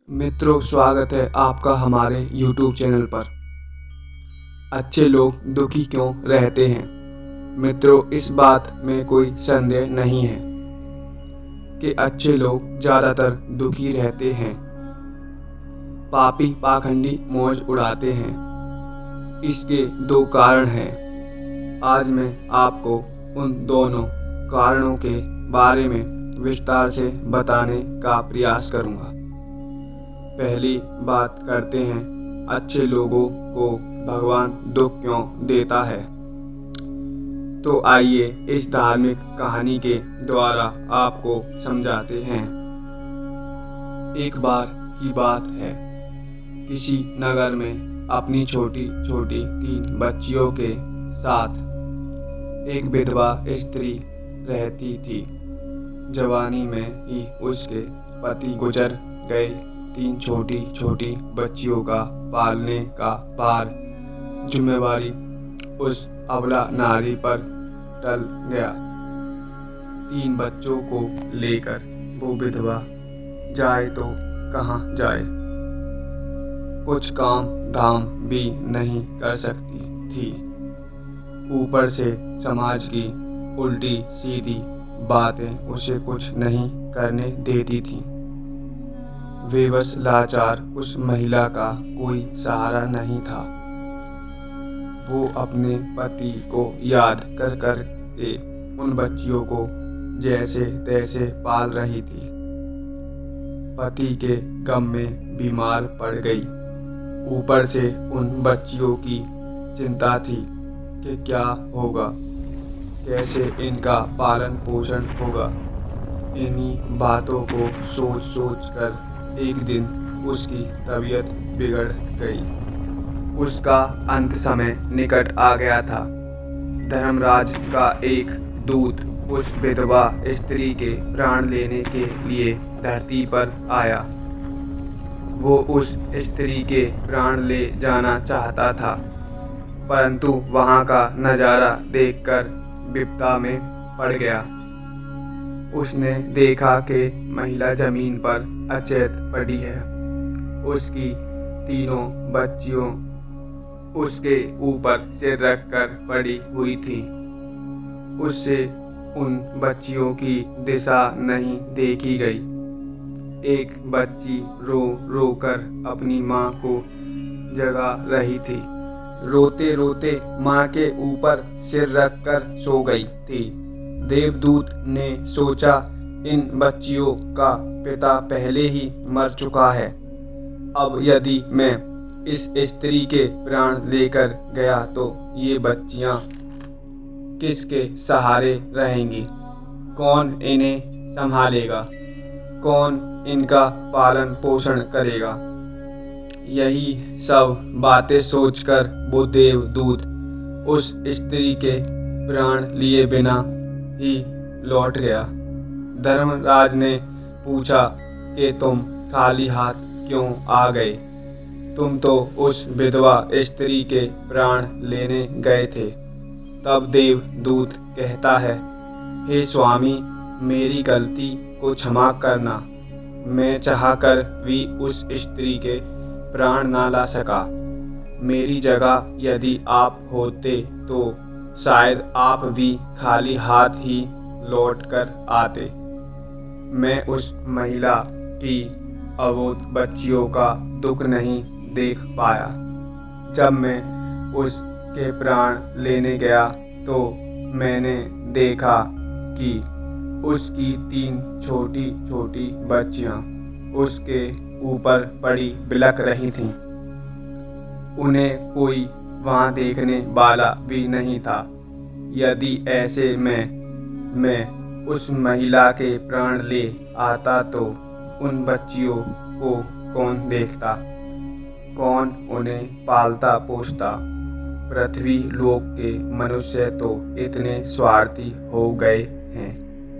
मित्रों, स्वागत है आपका हमारे YouTube चैनल पर। अच्छे लोग दुखी क्यों रहते हैं? मित्रों, इस बात में कोई संदेह नहीं है कि अच्छे लोग ज़्यादातर दुखी रहते हैं। पापी पाखंडी मौज उड़ाते हैं। इसके दो कारण हैं। आज मैं आपको उन दोनों कारणों के बारे में विस्तार से बताने का प्रयास करूँगा। पहली बात करते हैं, अच्छे लोगों को भगवान दुख क्यों देता है। तो आइए इस धार्मिक कहानी के द्वारा आपको समझाते हैं। एक बार की बात है, किसी नगर में अपनी छोटी छोटी 3 बच्चियों के साथ एक विधवा स्त्री रहती थी। जवानी में ही उसके पति गुजर गए। 3 छोटी छोटी बच्चियों का पालने का भार जिम्मेवारी उस अबला नारी पर टल गया। 3 बच्चों को लेकर वो विधवा जाए तो कहाँ जाए। कुछ काम धाम भी नहीं कर सकती थी। ऊपर से समाज की उल्टी सीधी बातें उसे कुछ नहीं करने देती थी। बेबस लाचार उस महिला का कोई सहारा नहीं था। वो अपने पति को याद कर कर के उन बच्चियों को जैसे तैसे पाल रही थी। पति के गम में बीमार पड़ गई। ऊपर से उन बच्चियों की चिंता थी कि क्या होगा, कैसे इनका पालन पोषण होगा। इन्हीं बातों को सोच सोच कर एक दिन उसकी तबीयत बिगड़ गई। उसका अंत समय निकट आ गया था। धर्मराज का एक दूत उस विधवा स्त्री के प्राण लेने के लिए धरती पर आया। वो उस स्त्री के प्राण ले जाना चाहता था, परंतु वहां का नज़ारा देखकर विपदा में पड़ गया। उसने देखा कि महिला जमीन पर अचेत पड़ी है। उसकी 3 बच्चियों उसके ऊपर सिर रखकर पड़ी हुई थी। उससे उन बच्चियों की दिशा नहीं देखी गई। एक बच्ची रो रो कर अपनी माँ को जगा रही थी। रोते रोते माँ के ऊपर सिर रखकर सो गई थी। देवदूत ने सोचा, इन बच्चियों का पिता पहले ही मर चुका है। अब यदि मैं इस स्त्री के प्राण लेकर गया तो ये बच्चियां किसके सहारे रहेंगी? कौन इन्हें संभालेगा? कौन इनका पालन पोषण करेगा? यही सब बातें सोचकर वो देवदूत उस स्त्री के प्राण लिए बिना ही लौट गया। धर्मराज ने पूछा कि तुम खाली हाथ क्यों आ गए? तुम तो उस विधवा स्त्री के प्राण लेने गए थे। तब देवदूत कहता है, हे स्वामी, मेरी गलती को क्षमा करना। मैं चाहकर भी उस स्त्री के प्राण ना ला सका। मेरी जगह यदि आप होते तो शायद आप भी खाली हाथ ही लौट कर आते। मैं उस महिला की अबोध बच्चियों का दुख नहीं देख पाया। जब मैं उसके प्राण लेने गया तो मैंने देखा कि उसकी 3 छोटी छोटी बच्चियां उसके ऊपर पड़ी बिलख रही थीं। उन्हें कोई वहाँ देखने वाला भी नहीं था। यदि ऐसे में मैं उस महिला के प्राण ले आता तो उन बच्चियों को कौन देखता? कौन उन्हें पालता पोषता? पृथ्वी लोक के मनुष्य तो इतने स्वार्थी हो गए हैं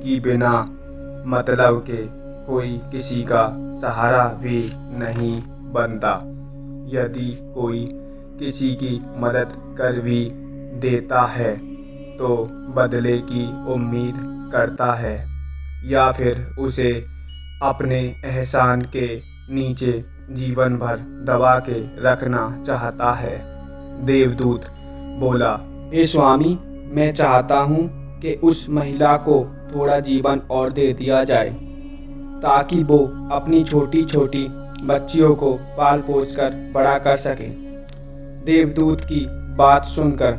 कि बिना मतलब के कोई किसी का सहारा भी नहीं बनता। यदि कोई किसी की मदद कर भी देता है तो बदले की उम्मीद करता है, या फिर उसे अपने एहसान के नीचे जीवन भर दबा के रखना चाहता है। देवदूत बोला, हे स्वामी, मैं चाहता हूँ कि उस महिला को थोड़ा जीवन और दे दिया जाए ताकि वो अपनी छोटी छोटी बच्चियों को पाल पोस कर बड़ा कर सके। देवदूत की बात सुनकर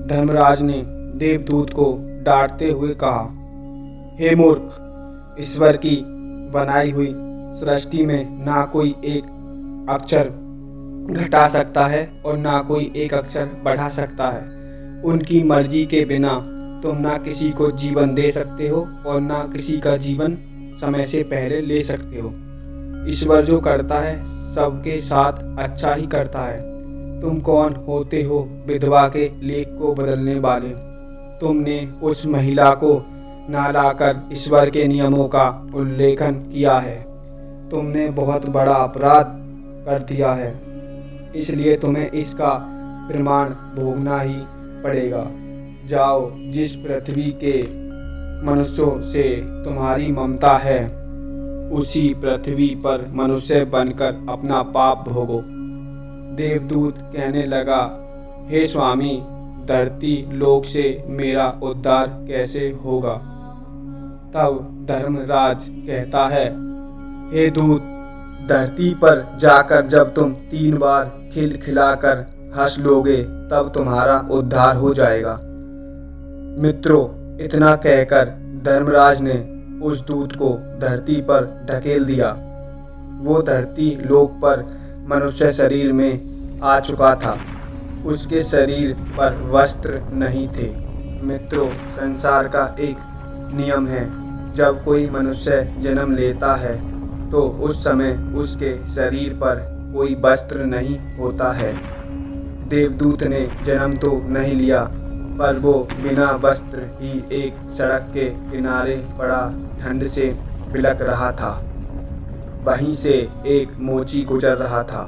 धर्मराज ने देवदूत को डांटते हुए कहा, हे मूर्ख, ईश्वर की बनाई हुई सृष्टि में ना कोई एक अक्षर घटा सकता है और ना कोई एक अक्षर बढ़ा सकता है। उनकी मर्जी के बिना तुम ना किसी को जीवन दे सकते हो और ना किसी का जीवन समय से पहले ले सकते हो। ईश्वर जो करता है सबके साथ अच्छा ही करता है। तुम कौन होते हो विधवा के लेख को बदलने वाले? तुमने उस महिला को ना लाकर ईश्वर के नियमों का उल्लेखन किया है। तुमने बहुत बड़ा अपराध कर दिया है, इसलिए तुम्हें इसका प्रमाण भोगना ही पड़ेगा। जाओ, जिस पृथ्वी के मनुष्यों से तुम्हारी ममता है उसी पृथ्वी पर मनुष्य बनकर अपना पाप भोगो। देवदूत कहने लगा, हे स्वामी, धरती लोक से मेरा उद्धार कैसे होगा? तब धर्मराज कहता है, हे दूत, धरती पर जाकर जब तुम 3 बार खिलखिलाकर हंस लोगे तब तुम्हारा उद्धार हो जाएगा। मित्रों, इतना कहकर धर्मराज ने उस दूत को धरती पर ढकेल दिया। वो धरती लोक पर मनुष्य शरीर में आ चुका था। उसके शरीर पर वस्त्र नहीं थे। मित्रों, संसार का एक नियम है, जब कोई मनुष्य जन्म लेता है तो उस समय उसके शरीर पर कोई वस्त्र नहीं होता है। देवदूत ने जन्म तो नहीं लिया, पर वो बिना वस्त्र ही एक सड़क के किनारे पड़ा ठंड से बिलख रहा था। वहीं से एक मोची गुजर रहा था।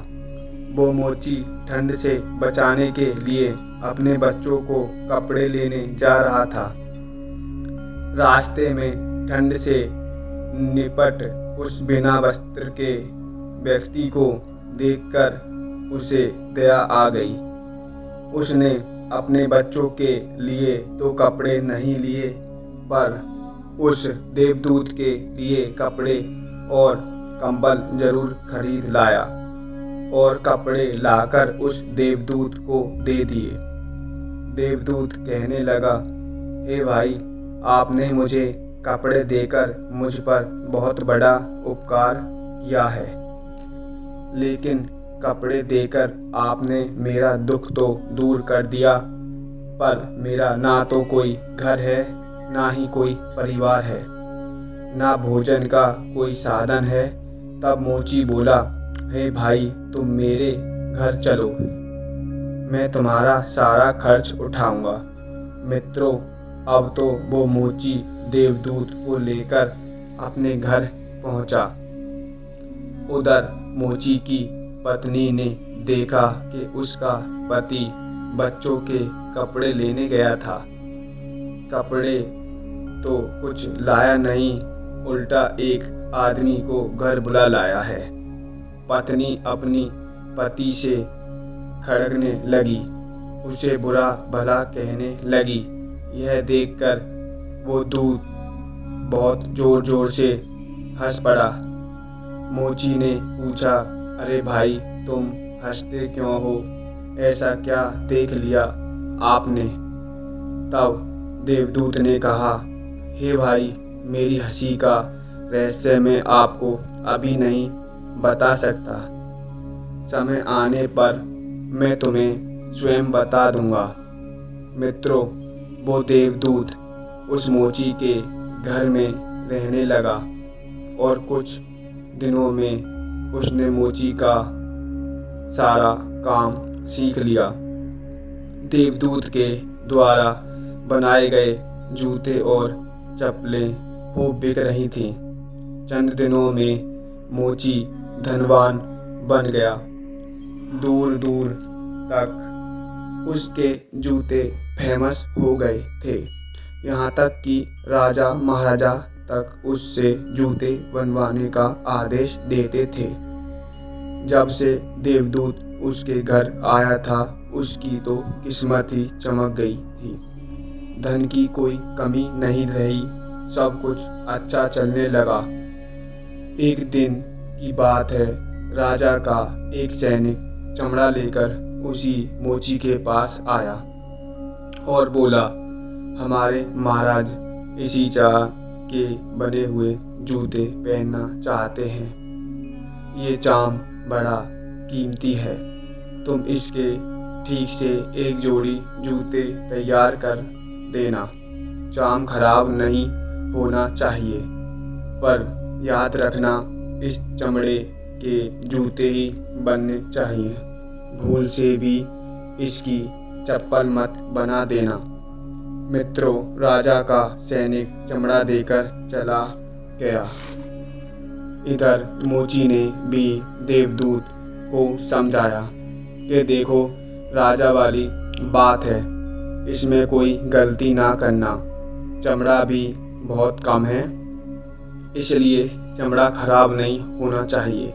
वो मोची ठंड से बचाने के लिए अपने बच्चों को कपड़े लेने जा रहा था। रास्ते में ठंड से निपट उस बिना वस्त्र के व्यक्ति को देखकर उसे दया आ गई। उसने अपने बच्चों के लिए तो कपड़े नहीं लिए, पर उस देवदूत के लिए कपड़े और कंबल जरूर खरीद लाया और कपड़े लाकर उस देवदूत को दे दिए। देवदूत कहने लगा, हे भाई, आपने मुझे कपड़े देकर मुझ पर बहुत बड़ा उपकार किया है, लेकिन कपड़े देकर आपने मेरा दुख तो दूर कर दिया, पर मेरा ना तो कोई घर है, ना ही कोई परिवार है, ना भोजन का कोई साधन है। तब मोची बोला, हे भाई, तुम मेरे घर चलो, मैं तुम्हारा सारा खर्च उठाऊंगा। मित्रों, अब तो वो मोची देवदूत को लेकर अपने घर पहुंचा। उधर मोची की पत्नी ने देखा कि उसका पति बच्चों के कपड़े लेने गया था। कपड़े तो कुछ लाया नहीं, उल्टा एक आदमी को घर बुला लाया है। पत्नी अपनी पति से खड़कने लगी, उसे बुरा भला कहने लगी। यह देखकर वो दूत बहुत जोर जोर से हंस पड़ा। मोची ने पूछा, अरे भाई, तुम हंसते क्यों हो? ऐसा क्या देख लिया आपने? तब देवदूत ने कहा, हे भाई, मेरी हंसी का रहस्य मैं आपको अभी नहीं बता सकता। समय आने पर मैं तुम्हें स्वयं बता दूंगा। मित्रों, वो देवदूत उस मोची के घर में रहने लगा और कुछ दिनों में उसने मोची का सारा काम सीख लिया। देवदूत के द्वारा बनाए गए जूते और चप्पलें खूब बिक रही थीं। चंद दिनों में मोची धनवान बन गया। दूर दूर तक उसके जूते फेमस हो गए थे, यहाँ तक कि राजा महाराजा तक उससे जूते बनवाने का आदेश देते थे। जब से देवदूत उसके घर आया था उसकी तो किस्मत ही चमक गई थी। धन की कोई कमी नहीं रही, सब कुछ अच्छा चलने लगा। एक दिन की बात है, राजा का एक सैनिक चमड़ा लेकर उसी मोची के पास आया और बोला, हमारे महाराज इसी चाह के बने हुए जूते पहनना चाहते हैं। ये चाम बड़ा कीमती है, तुम इसके ठीक से एक जोड़ी जूते तैयार कर देना। चाम खराब नहीं होना चाहिए, पर याद रखना इस चमड़े के जूते ही बनने चाहिए। भूल से भी इसकी चप्पल मत बना देना। मित्रों, राजा का सैनिक चमड़ा देकर चला गया। इधर मोची ने भी देवदूत को समझाया कि देखो, राजा वाली बात है, इसमें कोई गलती ना करना। चमड़ा भी बहुत कम है, इसलिए चमड़ा खराब नहीं होना चाहिए।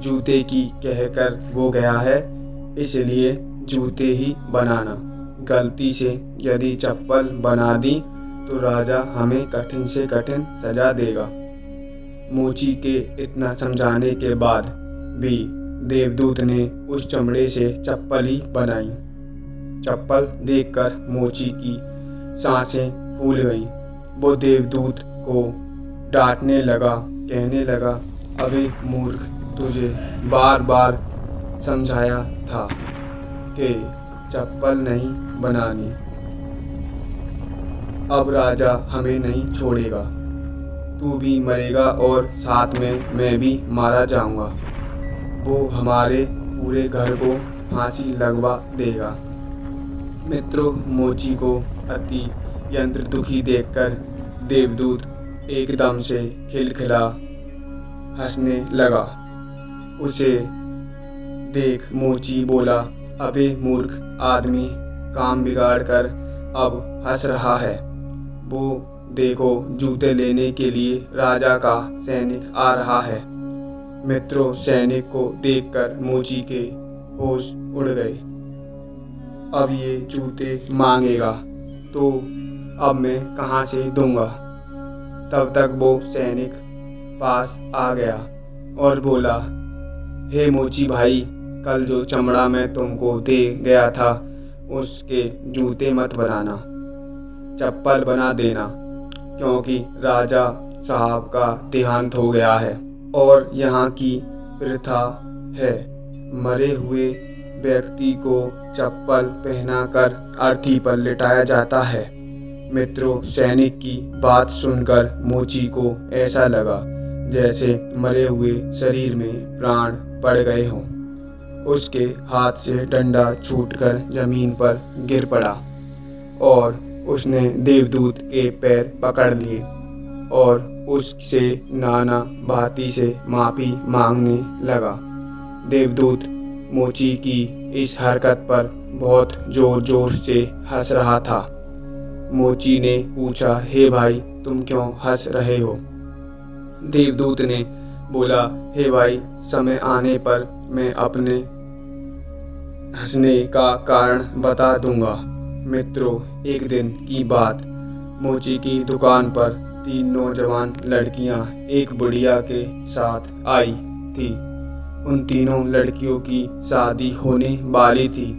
जूते की कहकर वो गया है, इसलिए जूते ही बनाना। गलती से यदि चप्पल बना दी तो राजा हमें कठिन से कठिन सजा देगा। मोची के इतना समझाने के बाद भी देवदूत ने उस चमड़े से चप्पल ही बनाई। चप्पल देखकर मोची की सांसें फूल गईं। वो देवदूत को डांटने लगा, कहने लगा, अबे मूर्ख, तुझे बार बार समझाया था कि चप्पल नहीं बनानी। अब राजा हमें नहीं छोड़ेगा, तू भी मरेगा और साथ में मैं भी मारा जाऊंगा। वो हमारे पूरे घर को फांसी लगवा देगा। मित्रों, मोची को अति यंत्र दुखी देखकर देवदूत एकदम से खिलखिला हंसने लगा। उसे देख मोची बोला, अबे मूर्ख आदमी, काम बिगाड़ कर अब हंस रहा है। वो देखो, जूते लेने के लिए राजा का सैनिक आ रहा है। मित्रों, सैनिक को देखकर मोची के होश उड़ गए। अब ये जूते मांगेगा तो अब मैं कहाँ से दूंगा। तब तक वो सैनिक पास आ गया और बोला, हे मोची भाई, कल जो चमड़ा मैं तुमको दे गया था उसके जूते मत बनाना, चप्पल बना देना, क्योंकि राजा साहब का देहांत हो गया है और यहाँ की प्रथा है, मरे हुए व्यक्ति को चप्पल पहनाकर अर्थी पर लिटाया जाता है। मित्रों, सैनिक की बात सुनकर मोची को ऐसा लगा जैसे मरे हुए शरीर में प्राण पड़ गए हों। उसके हाथ से डंडा छूटकर जमीन पर गिर पड़ा और उसने देवदूत के पैर पकड़ लिए और उससे नाना भांति से माफ़ी मांगने लगा। देवदूत मोची की इस हरकत पर बहुत जोर जोर से हंस रहा था। मोची ने पूछा, हे भाई, तुम क्यों हंस रहे हो? देवदूत ने बोला, हे भाई, समय आने पर मैं अपने हंसने का कारण बता दूंगा। मित्रों, एक दिन की बात, मोची की दुकान पर 3 नौजवान लड़कियां एक बुढ़िया के साथ आई थी। उन तीनों लड़कियों की शादी होने वाली थी।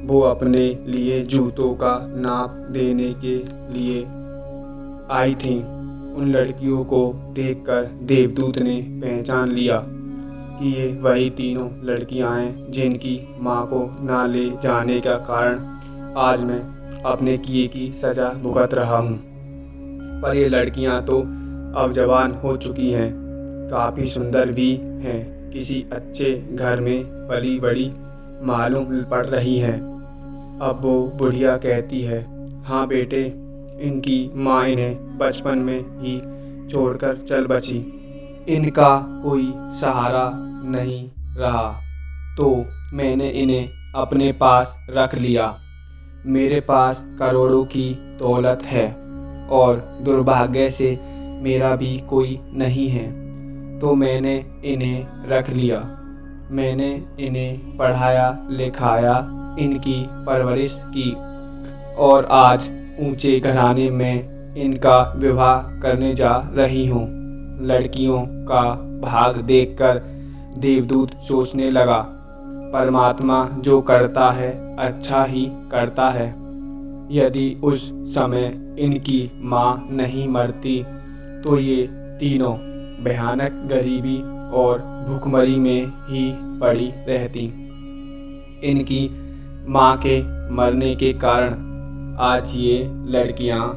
वो अपने लिए जूतों का नाप देने के लिए आई थीं। उन लड़कियों को देखकर देवदूत ने पहचान लिया कि ये वही तीनों लड़कियां हैं जिनकी माँ को ना ले जाने का कारण आज मैं अपने किए की सज़ा भुगत रहा हूँ। पर ये लड़कियां तो अब जवान हो चुकी हैं, काफ़ी सुंदर भी हैं, किसी अच्छे घर में पली बड़ी मालूम पड़ रही हैं। अब वो बुढ़िया कहती है, हाँ बेटे, इनकी माँ इन्हें बचपन में ही छोड़कर चल बसी, इनका कोई सहारा नहीं रहा, तो मैंने इन्हें अपने पास रख लिया। मेरे पास करोड़ों की दौलत है और दुर्भाग्य से मेरा भी कोई नहीं है, तो मैंने इन्हें रख लिया। मैंने इन्हें पढ़ाया लिखाया, इनकी परवरिश की और आज ऊंचे घराने में इनका विवाह करने जा रही हूँ। लड़कियों का भाग देखकर देवदूत सोचने लगा, परमात्मा जो करता है अच्छा ही करता है। यदि उस समय इनकी माँ नहीं मरती तो ये तीनों भयानक गरीबी और भूखमरी में ही पड़ी रहती। इनकी माँ के मरने के कारण आज ये लड़कियाँ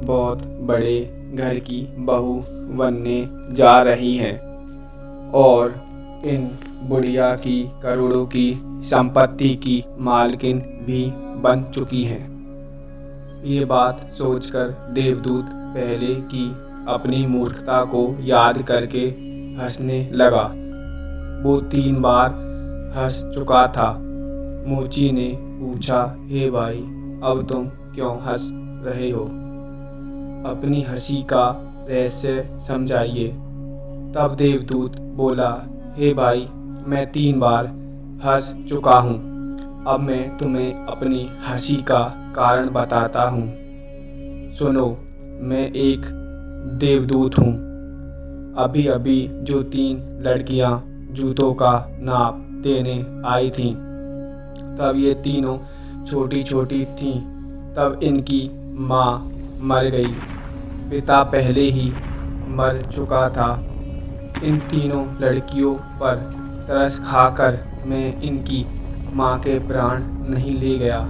बहुत बड़े घर की बहू बनने जा रही हैं और इन बुढ़िया की करोड़ों की संपत्ति की मालकिन भी बन चुकी हैं। ये बात सोचकर देवदूत पहले की अपनी मूर्खता को याद करके हंसने लगा। वो 3 बार हंस चुका था। मोची ने पूछा, हे भाई, अब तुम क्यों हंस रहे हो? अपनी हंसी का रहस्य समझाइए। तब देवदूत बोला, हे भाई, मैं 3 बार हंस चुका हूँ। अब मैं तुम्हें अपनी हंसी का कारण बताता हूँ। सुनो, मैं एक देवदूत हूँ। अभी अभी जो 3 लड़कियाँ जूतों का नाप देने आई थीं, तब ये तीनों छोटी छोटी थीं। तब इनकी माँ मर गई। पिता पहले ही मर चुका था। इन तीनों लड़कियों पर तरस खाकर मैं इनकी माँ के प्राण नहीं ले गया।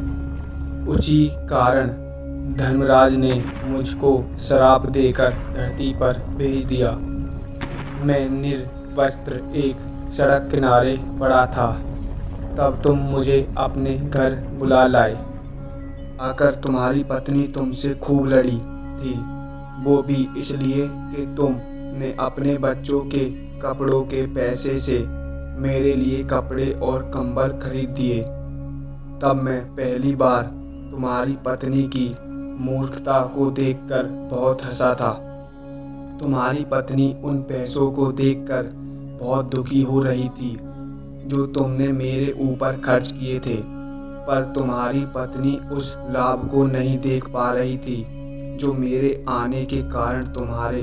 उसी कारण धर्मराज ने मुझको श्राप देकर धरती पर भेज दिया। मैं निर्वस्त्र एक सड़क किनारे पड़ा था। तब तुम मुझे अपने घर बुला लाए। आकर तुम्हारी पत्नी तुमसे खूब लड़ी थी, वो भी इसलिए कि तुमने अपने बच्चों के कपड़ों के पैसे से मेरे लिए कपड़े और कंबल खरीद दिए। तब मैं पहली बार तुम्हारी पत्नी की मूर्खता को देखकर बहुत हंसा था। तुम्हारी पत्नी उन पैसों को देखकर बहुत दुखी हो रही थी जो तुमने मेरे ऊपर खर्च किए थे, पर तुम्हारी पत्नी उस लाभ को नहीं देख पा रही थी जो मेरे आने के कारण तुम्हारे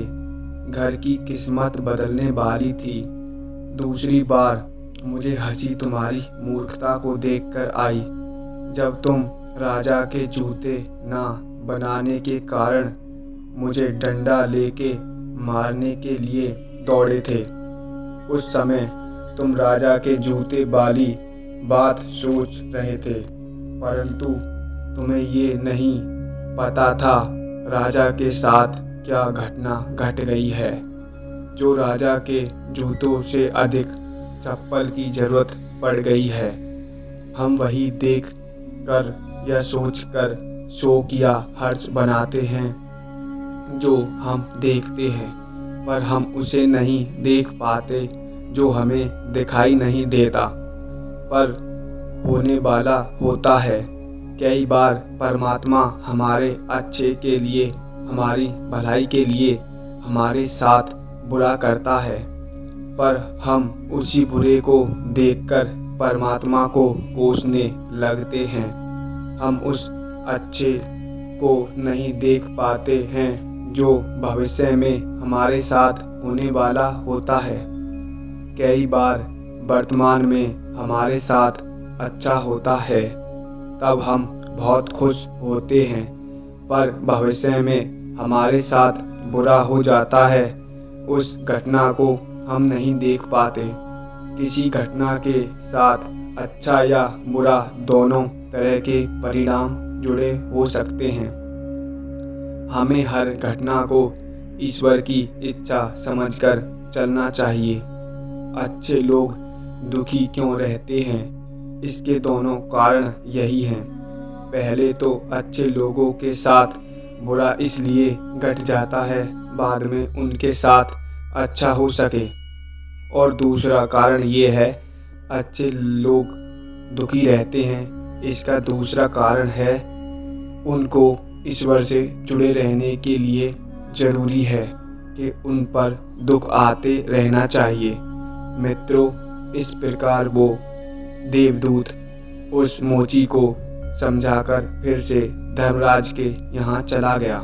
घर की किस्मत बदलने वाली थी। दूसरी बार मुझे हंसी तुम्हारी मूर्खता को देखकर आई, जब तुम राजा के जूते ना बनाने के कारण मुझे डंडा लेके मारने के लिए दौड़े थे। उस समय तुम राजा के जूते वाली बात सोच रहे थे, परंतु तुम्हें ये नहीं पता था राजा के साथ क्या घटना घट गई है। जो राजा के जूतों से अधिक चप्पल की जरूरत पड़ गई है। हम वही देख कर या सोच कर शोक या हर्ष बनाते हैं जो हम देखते हैं, पर हम उसे नहीं देख पाते जो हमें दिखाई नहीं देता पर होने वाला होता है। कई बार परमात्मा हमारे अच्छे के लिए, हमारी भलाई के लिए हमारे साथ बुरा करता है, पर हम उसी बुरे को देखकर परमात्मा को कोसने लगते हैं। हम उस अच्छे को नहीं देख पाते हैं जो भविष्य में हमारे साथ होने वाला होता है। कई बार वर्तमान में हमारे साथ अच्छा होता है, तब हम बहुत खुश होते हैं, पर भविष्य में हमारे साथ बुरा हो जाता है। उस घटना को हम नहीं देख पाते। किसी घटना के साथ अच्छा या बुरा दोनों तरह के परिणाम जुड़े हो सकते हैं। हमें हर घटना को ईश्वर की इच्छा समझकर चलना चाहिए। अच्छे लोग दुखी क्यों रहते हैं? इसके दोनों कारण यही हैं। पहले तो अच्छे लोगों के साथ बुरा इसलिए घट जाता है बाद में उनके साथ अच्छा हो सके, और दूसरा कारण ये है अच्छे लोग दुखी रहते हैं। इसका दूसरा कारण है उनको ईश्वर से जुड़े रहने के लिए ज़रूरी है कि उन पर दुख आते रहना चाहिए। मित्रों, इस प्रकार वो देवदूत उस मोची को समझाकर फिर से धर्मराज के यहाँ चला गया।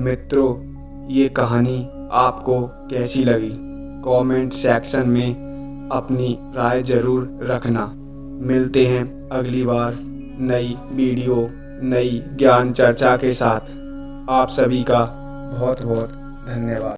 मित्रों, ये कहानी आपको कैसी लगी? कमेंट सेक्शन में अपनी राय ज़रूर रखना। मिलते हैं अगली बार नई वीडियो, नई ज्ञान चर्चा के साथ। आप सभी का बहुत बहुत धन्यवाद।